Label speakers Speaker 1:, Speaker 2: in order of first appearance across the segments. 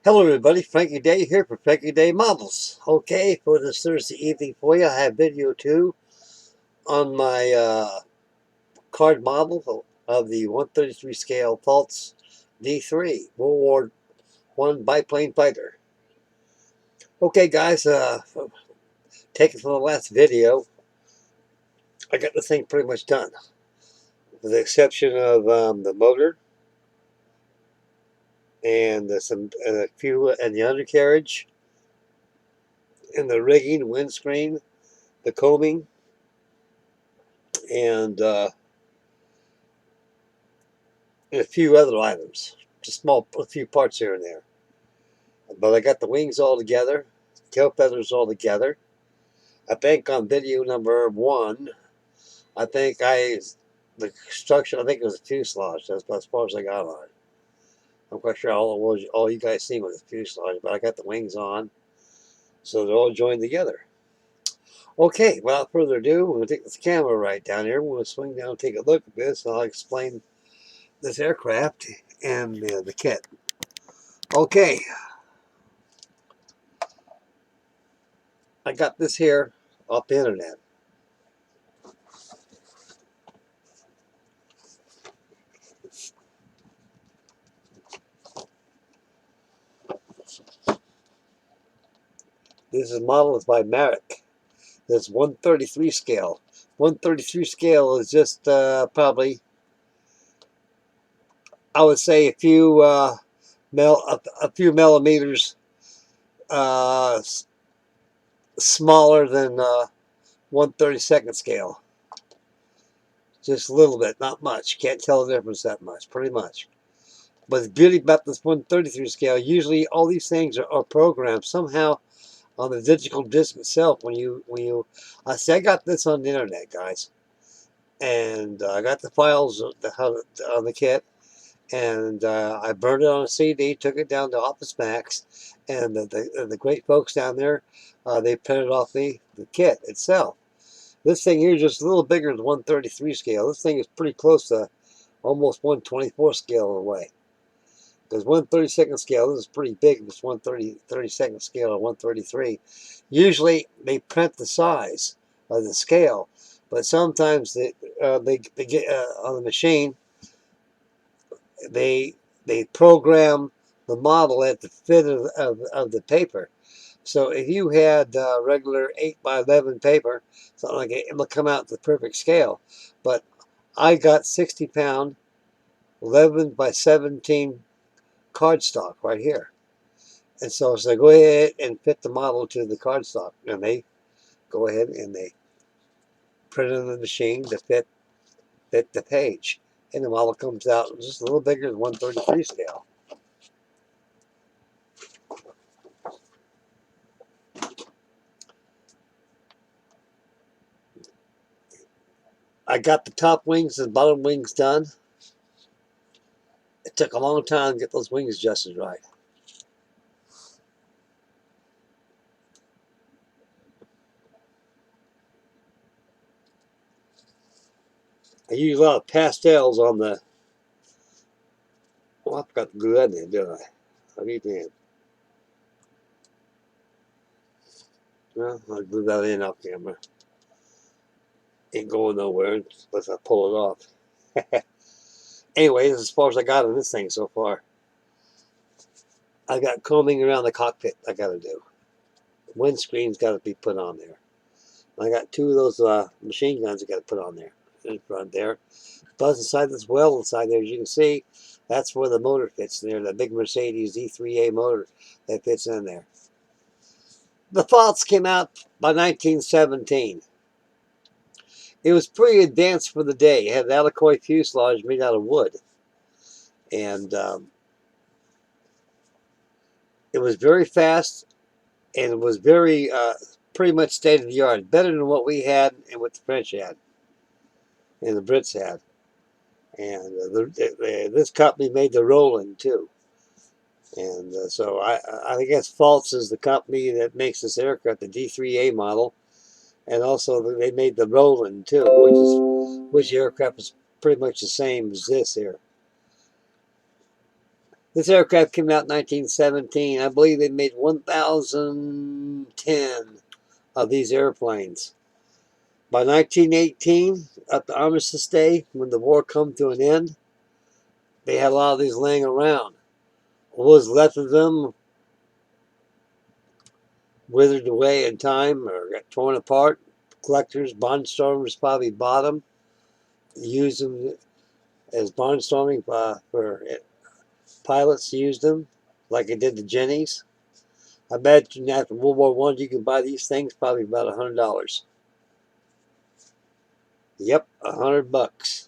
Speaker 1: Hello everybody, Frankie Day here for Frankie Day Marbles. Okay, for this Thursday evening for you, I have video 2 on my card model of the 133 scale Pfalz D3 World War I biplane fighter. Okay guys, taken from the last video, I got the thing pretty much done. With the exception of the motor and a few and the undercarriage and the rigging, windscreen, the combing, and a few other items, just a few parts here and there. But I got the wings all together, tail feathers all together. I think on video number 1, I think the construction, I think it was a fuselage. That's about as far as I got on it. I'm quite sure all you guys seen was the fuselage, but I got the wings on, so they're all joined together. Okay, without further ado, we're going to take this camera right down here. We're going to swing down and take a look at this, and I'll explain this aircraft and the kit. Okay, I got this here off the internet. This is model is by Merrick. This 133 scale. 133 scale is just probably, I would say, a few millimeters smaller than 132nd scale. Just a little bit, not much. Can't tell the difference that much, pretty much. But the beauty about this 133 scale, usually all these things are programmed somehow on the digital disc itself. I say I got this on the internet, guys, and I got the files on the kit, and I burned it on a CD, took it down to Office Max, and the great folks down there, they printed off the kit itself. This thing here is just a little bigger than 133 scale. This thing is pretty close to almost 124 scale away. Because 132nd scale, this is pretty big. This 132nd scale or 133. Usually they print the size of the scale, but sometimes they get on the machine. They program the model at the fit of the paper. So if you had regular 8x11 paper, something like it, it'll come out the perfect scale. But I got 60-pound 11x17 cardstock right here. And so I go ahead and fit the model to the cardstock. And they go ahead and they print it in the machine to fit the page. And the model comes out just a little bigger than 133 scale. I got the top wings and bottom wings done. It took a long time to get those wings adjusted right. I use a lot of pastels on the... Oh, I forgot to glue that in, didn't I? I need to. Well, I'll glue that in off camera. Ain't going nowhere unless I pull it off. Anyway, this is as far as I got on this thing so far. I got combing around the cockpit I got to do. Windscreen's got to be put on there. I got 2 of those machine guns I got to put on there. In front there. Plus inside this well inside there, as you can see, that's where the motor fits in there. The big Mercedes E3A motor that fits in there. The Pfalz came out by 1917. It was pretty advanced for the day. It had an alloy fuselage made out of wood. And it was very fast, and it was very, pretty much state of the art. Better than what we had and what the French had. And the Brits had. And this company made the Roland too. And so I guess Pfalz is the company that makes this aircraft, the D3A model. And also they made the Roland too, which aircraft is pretty much the same as this here. This aircraft came out in 1917. I believe they made 1,010 of these airplanes. By 1918, at the Armistice Day, when the war come to an end, they had a lot of these laying around. What was left of them withered away in time or got torn apart. Collectors, barnstormers probably bought them, used them as barnstorming for pilots used them, like it did the Jennies. I bet you after World War I, you can buy these things probably about $100. Yep, $100.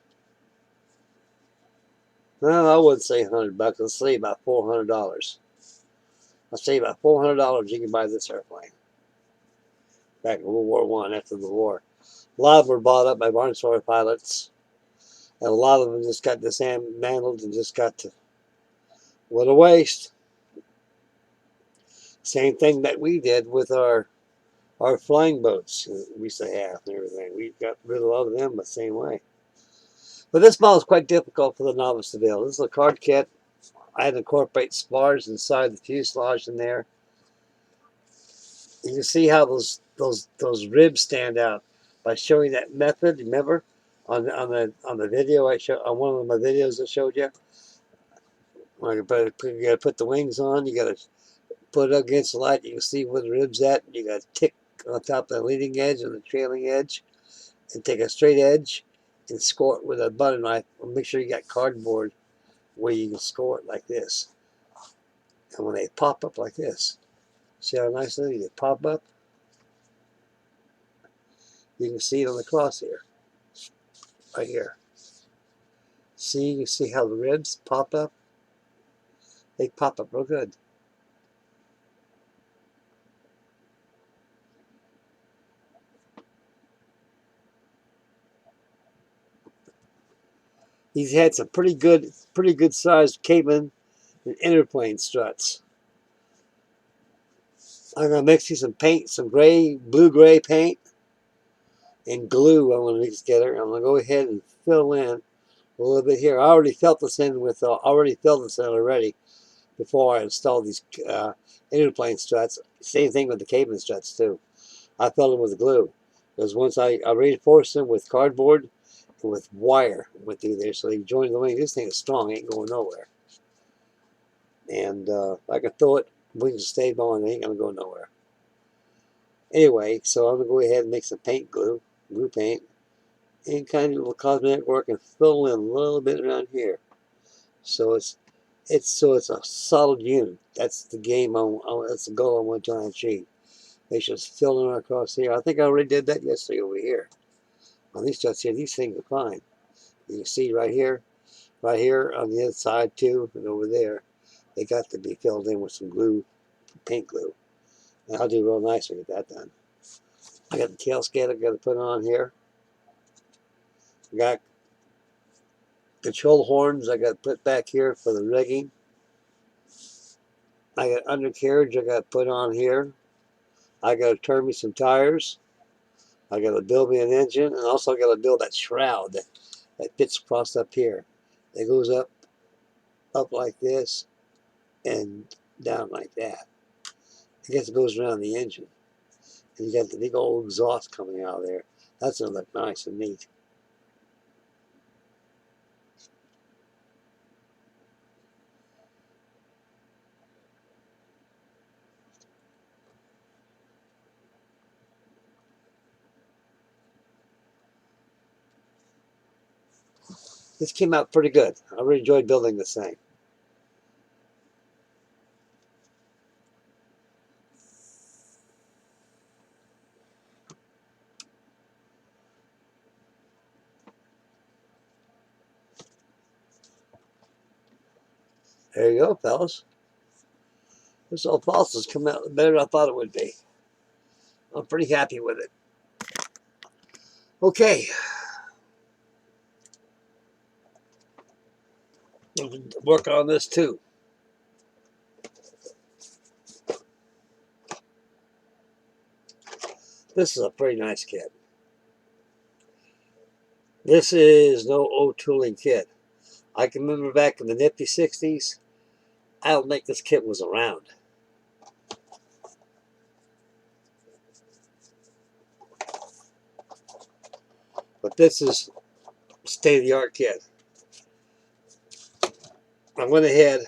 Speaker 1: Well, I wouldn't say $100. Let's say about $400. I'll say about $400 you can buy this airplane. Back in World War I, after the war. A lot of them were bought up by barnstormer pilots. And a lot of them just got dismantled and just got to, what a waste. Same thing that we did with our flying boats we used to have and everything. We got rid of a lot of them the same way. But this model is quite difficult for the novice to build. This is a card kit. I had to incorporate spars inside the fuselage in there. You can see how those ribs stand out by showing that method. Remember, on the video I showed, on one of my videos I showed you. You gotta put the wings on. You gotta put it up against the light. You can see where the ribs at. You gotta tick on top of the leading edge and the trailing edge, and take a straight edge and score it with a butter knife. Make sure you got cardboard where you can score it like this. And when they pop up like this, see how nicely they pop up? You can see it on the crosshair, right here. See, you can see how the ribs pop up? They pop up real good. He's had some pretty good sized cabin and interplane struts. I'm gonna mix you some paint, some blue-gray paint, and glue. I'm gonna mix together. I'm gonna go ahead and fill in a little bit here. I already filled this in already before I installed these interplane struts. Same thing with the cabin struts too. I filled them with glue because once I reinforced them with cardboard and with wire went through there, so they joined the wing. This thing is strong, ain't going nowhere. And I can throw it, wings stay on, it ain't gonna go nowhere. Anyway, so I'm gonna go ahead and make some paint glue paint, and kind of a little cosmetic work and fill in a little bit around here. So it's a solid unit. That's the game. That's the goal I want to try and achieve. Make sure it's filling across here. I think I already did that yesterday over here. On these struts here, these things are fine. You can see right here on the inside too, and over there, they got to be filled in with some glue, paint glue. And I'll do real nice to get that done. I got the tail scale I got to put on here. I got control horns I got to put back here for the rigging. I got undercarriage I got to put on here. I got to turn me some tires. I got to build me an engine, and also I got to build that shroud that fits across up here. It goes up like this, and down like that. I guess it goes around the engine. And you got the big old exhaust coming out of there. That's gonna look nice and neat. This came out pretty good. I really enjoyed building this thing. There you go, fellas. This old Pfalz has come out better than I thought it would be. I'm pretty happy with it. Okay. Work on this too. This is a pretty nice kit. This is no old tooling kit. I can remember back in the nifty 60s, I don't think this kit was around. But this is state-of-the-art kit. I went ahead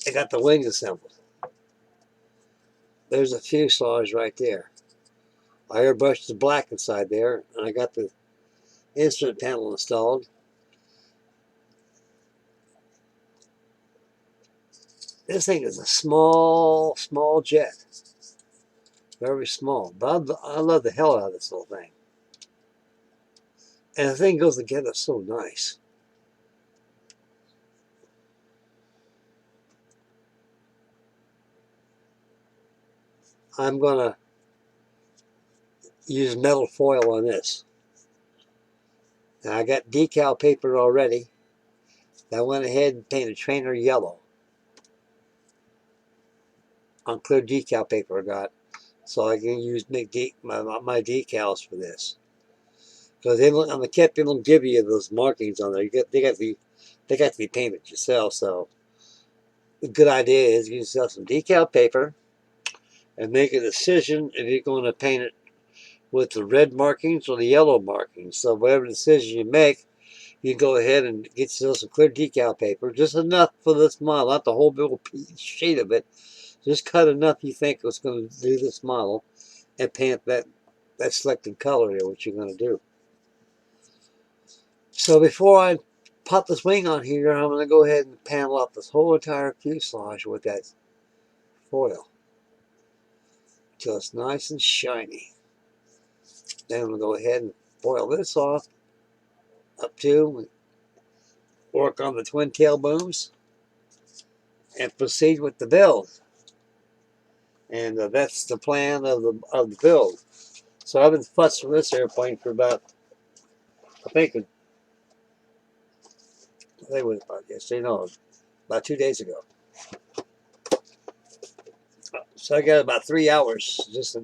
Speaker 1: and got the wings assembled. There's a fuselage right there. I airbrushed the black inside there, and I got the instrument panel installed. This thing is a small jet. Very small. But I love the hell out of this little thing. And the thing goes together so nice. I'm going to use metal foil on this. Now I got decal paper already. I went ahead and painted trainer yellow on clear decal paper I got, so I can use my decals for this. Because on the kit they don't give you those markings on there. They got to be painted yourself. So the good idea is you sell some decal paper and make a decision if you're going to paint it with the red markings or the yellow markings. So whatever decision you make, you go ahead and get yourself some clear decal paper, just enough for this model, not the whole big sheet of it. Just cut enough you think was going to do this model, and paint that selected color here, what you're going to do. So before I pop this wing on here, I'm going to go ahead and panel up this whole entire fuselage with that foil until it's nice and shiny. Then I'm going to go ahead and foil this off up to work on the twin tail booms and proceed with the build. And that's the plan of the build. So I've been fussing with this airplane for about, I think it was about yesterday, no, about 2 days ago. So I got about 3 hours, just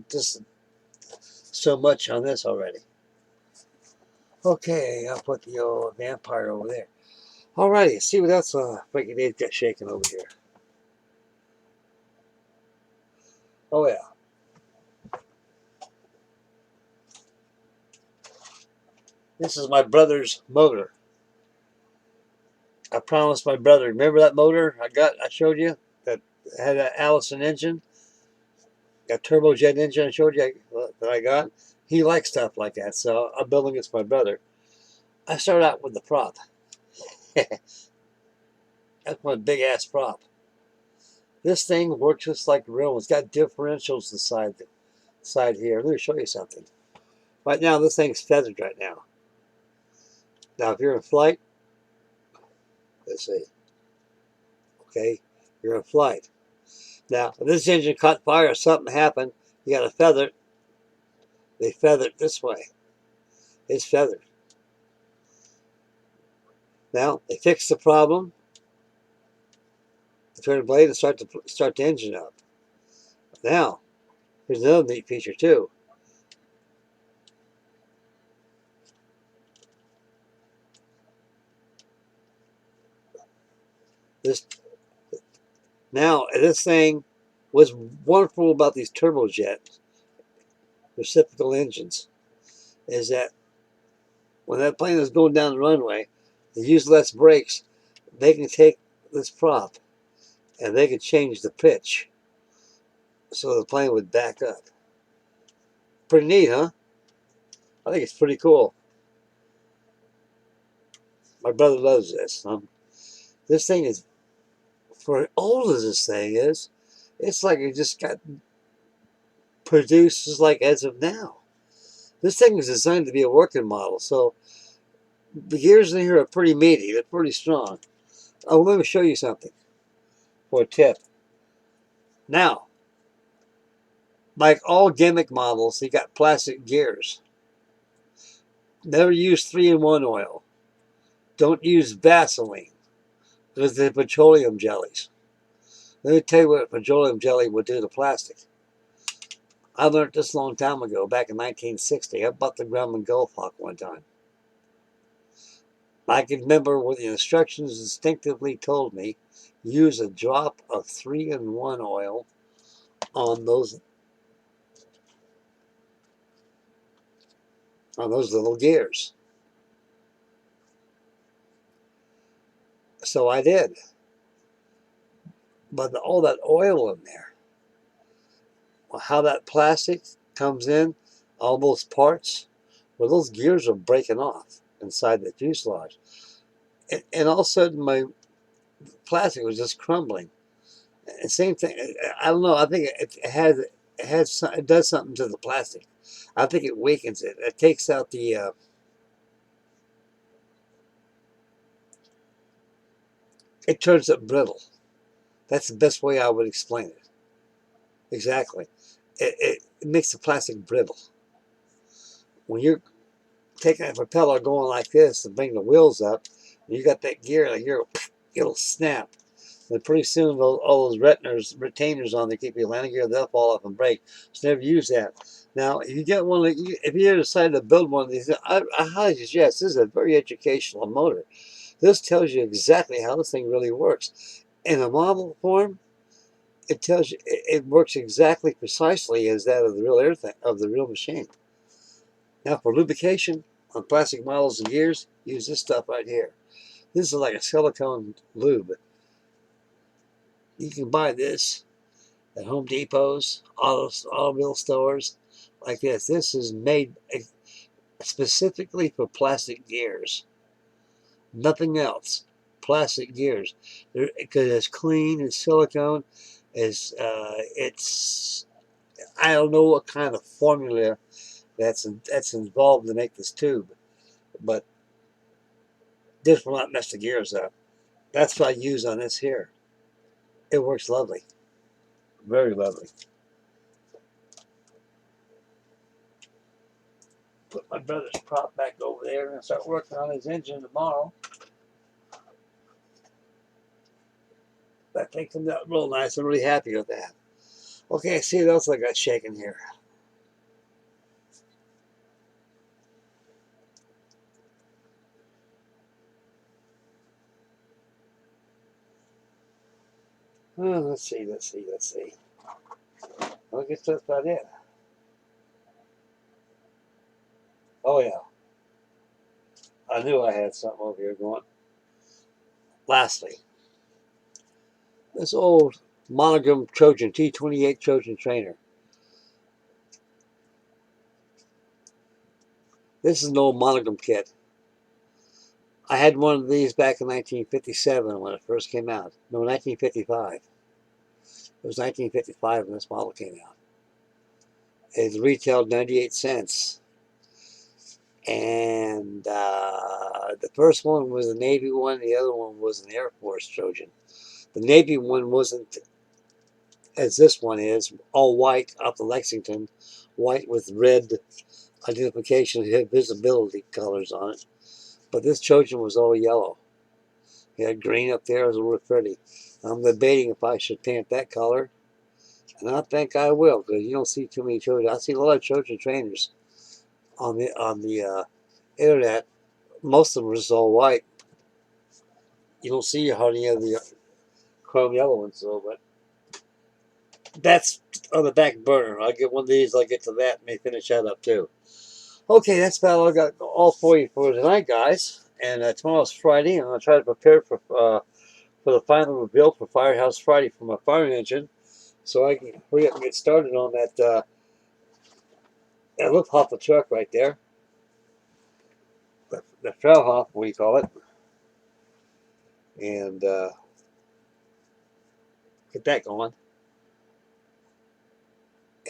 Speaker 1: so much on this already. Okay, I'll put the old vampire over there. Alrighty, see what else Frankie Dave's got shaking over here. Oh yeah. This is my brother's motor. I promised my brother, remember that motor I showed you? That had an Allison engine? Got turbojet engine I showed you that I got? He likes stuff like that, so I'm building this for my brother. I started out with the prop. That's my big ass prop. This thing works just like the real one. It's got differentials side here. Let me show you something. Right now, this thing's feathered right now. Now, if you're in flight, let's see. Okay, you're in flight. Now, if this engine caught fire or something happened, you got to feather it. They feather it this way. It's feathered. Now, they fix the problem. They turn the blade and start the engine up. Now, here's another neat feature too. This thing was wonderful about these turbojet reciprocal engines is that when that plane is going down the runway, they use less brakes. They can take this prop and they can change the pitch so the plane would back up. Pretty neat, huh? I think it's pretty cool. My brother loves this. This thing is, for as old as this thing is, it's like it just got produced like as of now. This thing is designed to be a working model, so the gears in here are pretty meaty. They're pretty strong. Oh, let me show you something for a tip. Now, like all gimmick models, you got plastic gears. Never use 3-in-1 oil. Don't use Vaseline because they're petroleum jellies. Let me tell you what petroleum jelly would do to plastic. I learned this a long time ago, back in 1960. I bought the Grumman Gulf Hawk one time. I can remember what the instructions instinctively told me. Use a drop of 3-in-1 oil on those little gears. So I did. But all that oil in there, how that plastic comes in, all those parts, well, those gears are breaking off inside the fuselage. And all of a sudden, my plastic was just crumbling. And same thing, I don't know, I think it does something to the plastic. I think it weakens it. It takes out it turns it brittle. That's the best way I would explain it. Exactly. It makes the plastic brittle. When you're taking a propeller going like this and bring the wheels up, and you got that gear, like it'll snap. And pretty soon, all those retainers on there keep your landing gear, they'll fall off and break. So never use that. Now, if you get one, if you decide to build one of these, I highly suggest, this is a very educational motor. This tells you exactly how this thing really works. In a model form, it tells you it works exactly precisely as that of the real real machine. Now, for lubrication on plastic models and gears, use this stuff right here. This is like a silicone lube. You can buy this at Home Depots, automobile stores, like this. This is made specifically for plastic gears. Nothing else. Plastic gears. Because it's clean, it's silicone, it's I don't know what kind of formula that's involved to make this tube, but this will not mess the gears up. That's what I use on this here. It works lovely. Very lovely. Put my brother's prop back over there and start working on his engine tomorrow. That thing comes out real nice. I'm really happy with that. Okay, see what else I got shaking here. Oh, let's see. I guess that's about it. Oh yeah, I knew I had something over here going. Lastly, this old monogram Trojan, T28 Trojan trainer. This is an old monogram kit. I had one of these back in 1957 when it first came out. No, 1955. It was 1955 when this model came out. It retailed 98 cents. And the first one was a Navy one. The other one was an Air Force Trojan. The Navy one wasn't, as this one is, all white off the Lexington. White with red identification. It had visibility colors on it. But this Trojan was all yellow. It had green up there. It was a little pretty. I'm debating if I should paint that color. And I think I will, because you don't see too many Trojan. I see a lot of Trojan trainers on the internet. Most of them are just all white. You don't see hardly any of the chrome yellow ones, though. But that's on the back burner. I'll get one of these. I'll get to that and may finish that up too. Okay, that's about all I got all for you for tonight, guys. And tomorrow's Friday. I'm gonna try to prepare for the final reveal for Firehouse Friday for my fire engine, so I can hurry up and get started on that. That look off the truck right there. The Frauhof, we call it, and get that going,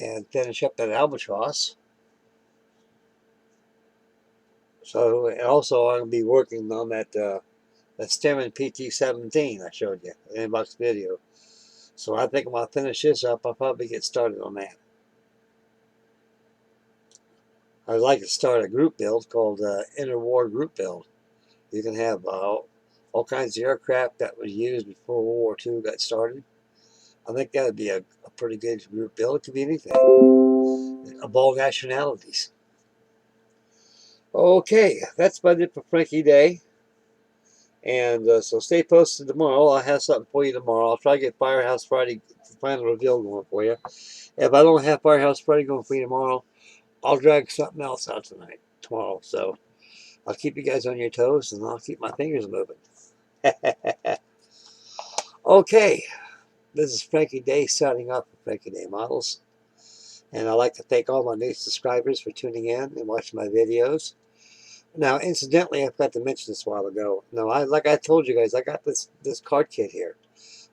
Speaker 1: and finish up that albatross. So, and also I'm gonna be working on that Stearman PT-17 I showed you in the inbox video. So I think when I finish this up, I'll probably get started on that. I'd like to start a group build called Interwar Group Build. You can have all kinds of aircraft that was used before World War II got started. I think that would be a pretty good group build. It could be anything, of all nationalities. Okay, that's about it for Frankie Day. And so stay posted tomorrow. I'll have something for you tomorrow. I'll try to get Firehouse Friday final reveal going for you. If I don't have Firehouse Friday going for you tomorrow, I'll drag something else out tomorrow. So I'll keep you guys on your toes, and I'll keep my fingers moving. Okay, this is Frankie Day signing off for Frankie Day Models. And I'd like to thank all my new subscribers for tuning in and watching my videos. Now, incidentally, I forgot to mention this a while ago. Now, like I told you guys, I got this card kit here.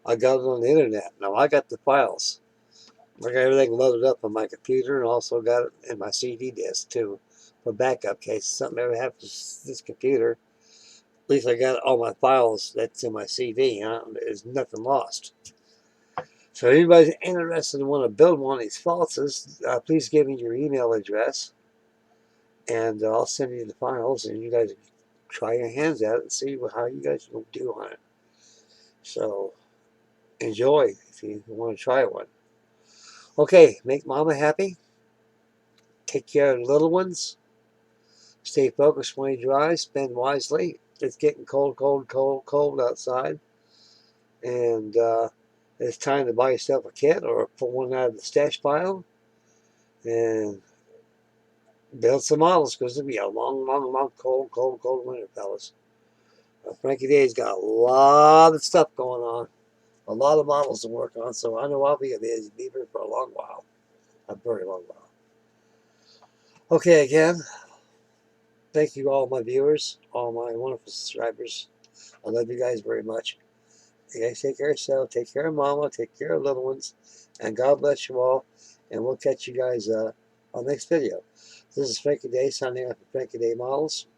Speaker 1: I got it on the internet. Now, I got the files. I got everything loaded up on my computer, and also got it in my CD disc, too, for backup case something ever happens to this computer. At least I got all my files that's in my CD. There's nothing lost. So if anybody's interested and want to build one of these Pfalzes, please give me your email address, and I'll send you the files, and you guys try your hands at it and see how you guys will do on it. So enjoy if you want to try one. Okay, make mama happy. Take care of the little ones. Stay focused when you drive. Spend wisely. It's getting cold, cold, cold, cold outside. And it's time to buy yourself a kit or pull one out of the stash pile and build some models, because it'll be a long, long, long, cold, cold, cold winter, fellas. Frankie Day's got a lot of stuff going on. A lot of models to work on, so I know I'll be a busy beaver for a long while. A very long while. Okay, again, thank you all my viewers, all my wonderful subscribers. I love you guys very much. You guys take care of yourself, take care of mama, take care of little ones, and God bless you all. And we'll catch you guys on the next video. This is Frankie Day signing off for Frankie Day Models.